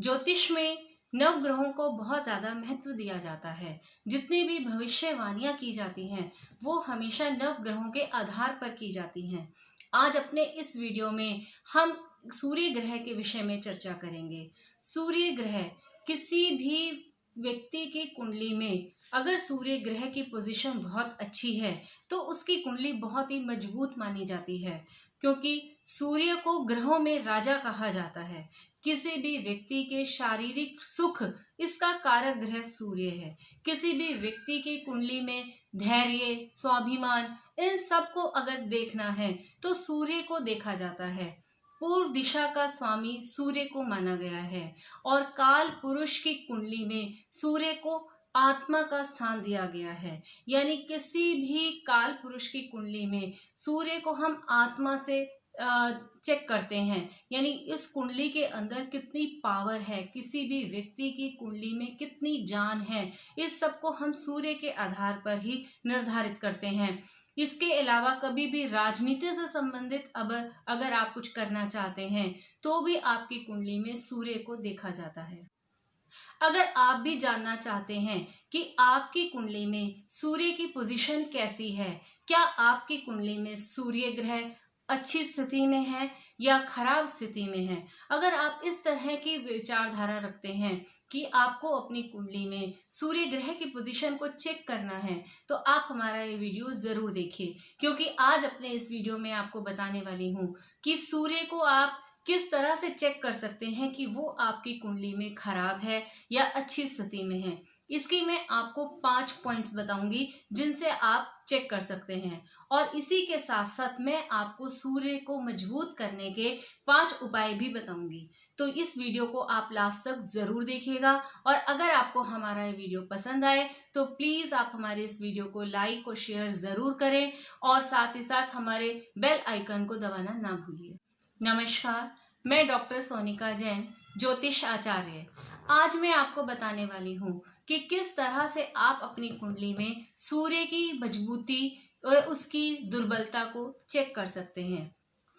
ज्योतिष में नवग्रहों को बहुत ज्यादा महत्व दिया जाता है। जितनी भी भविष्यवाणियां की जाती हैं वो हमेशा नवग्रहों के आधार पर की जाती हैं। आज अपने इस वीडियो में हम सूर्य ग्रह के विषय में चर्चा करेंगे। सूर्य ग्रह किसी भी व्यक्ति की कुंडली में अगर सूर्य ग्रह की पोजीशन बहुत अच्छी है तो उसकी कुंडली बहुत ही मजबूत मानी जाती है, क्योंकि सूर्य को ग्रहों में राजा कहा जाता है। किसी भी व्यक्ति के शारीरिक सुख इसका कारक ग्रह सूर्य है। किसी भी व्यक्ति की कुंडली में धैर्य, स्वाभिमान, इन सब को अगर देखना है तो सूर्य को देखा जाता है। पूर्व दिशा का स्वामी सूर्य को माना गया है और काल पुरुष की कुंडली में सूर्य को आत्मा का स्थान दिया गया है। यानी किसी भी काल पुरुष की कुंडली में सूर्य को हम आत्मा से चेक करते हैं, यानी इस कुंडली के अंदर कितनी पावर है, किसी भी व्यक्ति की कुंडली में कितनी जान है, इस सब को हम सूर्य के आधार पर ही निर्धारित करते हैं। इसके अलावा कभी भी राजनीति से संबंधित अगर आप कुछ करना चाहते हैं तो भी आपकी कुंडली में सूर्य को देखा जाता है। अगर आप भी जानना चाहते हैं कि आपकी कुंडली में सूर्य की पोजीशन कैसी है, क्या आपकी कुंडली में सूर्य ग्रह अच्छी स्थिति में है या खराब स्थिति में है, अगर आप इस तरह की विचारधारा रखते हैं कि आपको अपनी कुंडली में सूर्य ग्रह की पोजीशन को चेक करना है तो आप हमारा ये वीडियो जरूर देखिए, क्योंकि आज अपने इस वीडियो में आपको बताने वाली हूँ कि सूर्य को आप किस तरह से चेक कर सकते हैं कि वो आपकी कुंडली में खराब है या अच्छी स्थिति में है। इसकी मैं आपको 5 पॉइंट्स बताऊंगी जिनसे आप चेक कर सकते हैं, और इसी के साथ साथ मैं आपको सूर्य को मजबूत करने के 5 उपाय भी बताऊंगी। तो इस वीडियो को आप लास्ट तक जरूर देखिएगा, और अगर आपको हमारा ये वीडियो पसंद आए तो प्लीज आप हमारे इस वीडियो को लाइक और शेयर जरूर करें, और साथ ही साथ हमारे बेल आइकन को दबाना ना भूलिए। नमस्कार, मैं डॉक्टर सोनिका जैन, ज्योतिष आचार्य। आज मैं आपको बताने वाली हूँ कि किस तरह से आप अपनी कुंडली में सूर्य की मजबूती और उसकी दुर्बलता को चेक कर सकते हैं।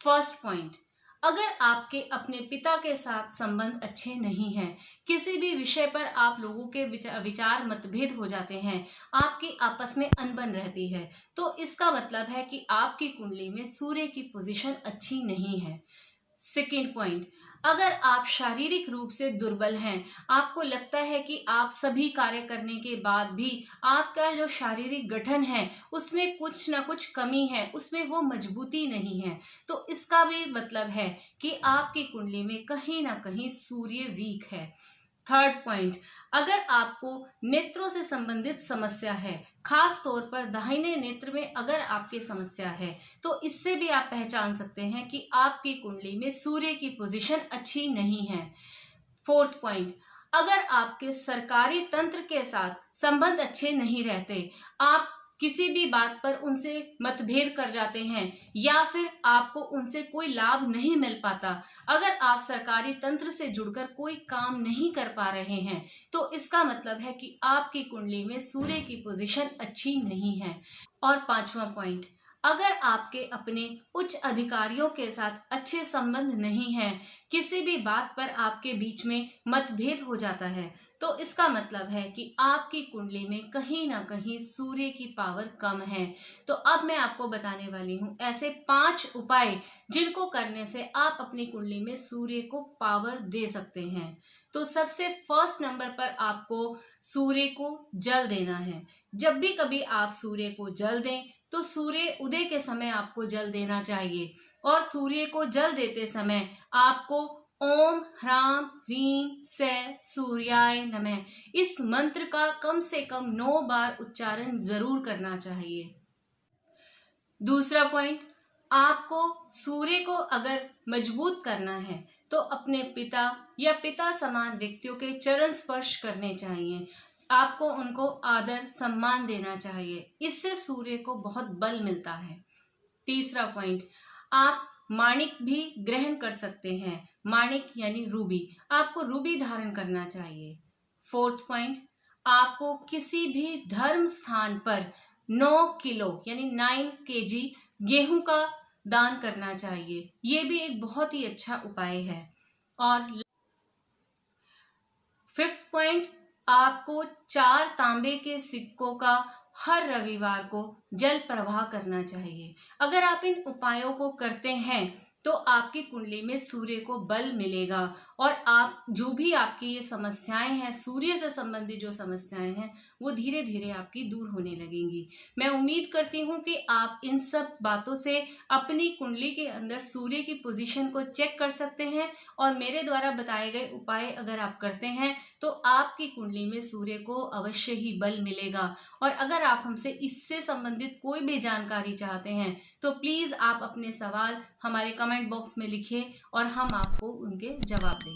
फर्स्ट पॉइंट, अगर आपके अपने पिता के साथ संबंध अच्छे नहीं हैं, किसी भी विषय पर आप लोगों के विचार मतभेद हो जाते हैं, आपकी आपस में अनबन रहती है, तो इसका मतलब है कि आपकी कुंडली में सूर्य की पोजीशन अच्छी नहीं है। सेकेंड पॉइंट, अगर आप शारीरिक रूप से दुर्बल हैं, आपको लगता है कि आप सभी कार्य करने के बाद भी आपका जो शारीरिक गठन है उसमें कुछ ना कुछ कमी है, उसमें वो मजबूती नहीं है, तो इसका भी मतलब है कि आपकी कुंडली में कहीं ना कहीं सूर्य वीक है। थर्ड पॉइंट, अगर आपको नेत्रों से संबंधित समस्या है, खास तौर पर दाहिने नेत्र में अगर आपकी समस्या है, तो इससे भी आप पहचान सकते हैं कि आपकी कुंडली में सूर्य की पोजीशन अच्छी नहीं है। फोर्थ पॉइंट, अगर आपके सरकारी तंत्र के साथ संबंध अच्छे नहीं रहते, आप किसी भी बात पर उनसे मतभेद कर जाते हैं या फिर आपको उनसे कोई लाभ नहीं मिल पाता, अगर आप सरकारी तंत्र से जुड़कर कोई काम नहीं कर पा रहे हैं, तो इसका मतलब है कि आपकी कुंडली में सूर्य की पोजीशन अच्छी नहीं है। और पांचवा पॉइंट, अगर आपके अपने उच्च अधिकारियों के साथ अच्छे संबंध नहीं हैं, किसी भी बात पर आपके बीच में मतभेद हो जाता है, तो इसका मतलब है कि आपकी कुंडली में कहीं ना कहीं सूर्य की पावर कम है। तो अब मैं आपको बताने वाली हूँ ऐसे 5 उपाय जिनको करने से आप अपनी कुंडली में सूर्य को पावर दे सकते हैं। तो सबसे फर्स्ट नंबर पर आपको सूर्य को जल देना है। जब भी कभी आप सूर्य को जल दें तो सूर्य उदय के समय आपको जल देना चाहिए, और सूर्य को जल देते समय आपको ओम ह्रां ह्रीं से सूर्याय नमः इस मंत्र का कम से कम 9 बार उच्चारण जरूर करना चाहिए। दूसरा पॉइंट, आपको सूर्य को अगर मजबूत करना है तो अपने पिता या पिता समान व्यक्तियों के चरण स्पर्श करने चाहिए। आपको उनको आदर सम्मान देना चाहिए, इससे सूर्य को बहुत बल मिलता है। तीसरा पॉइंट, आप माणिक भी ग्रहण कर सकते हैं। माणिक यानी रूबी, आपको रूबी धारण करना चाहिए। फोर्थ पॉइंट, आपको किसी भी धर्म स्थान पर 9 किलो यानी 9 kg गेहूं का दान करना चाहिए। ये भी एक बहुत ही अच्छा उपाय है। और पॉइंट, आपको 4 तांबे के सिक्कों का हर रविवार को जल प्रवाह करना चाहिए। अगर आप इन उपायों को करते हैं तो आपकी कुंडली में सूर्य को बल मिलेगा और आप जो भी आपकी ये समस्याएं हैं, सूर्य से संबंधित जो समस्याएं हैं, वो धीरे धीरे आपकी दूर होने लगेंगी। मैं उम्मीद करती हूँ कि आप इन सब बातों से अपनी कुंडली के अंदर सूर्य की पोजीशन को चेक कर सकते हैं और मेरे द्वारा बताए गए उपाय अगर आप करते हैं तो आपकी कुंडली में सूर्य को अवश्य ही बल मिलेगा। और अगर आप हमसे इससे संबंधित कोई भी जानकारी चाहते हैं तो प्लीज़ आप अपने सवाल हमारे कमेंट बॉक्स में लिखिए और हम आपको उनके जवाब देंगे।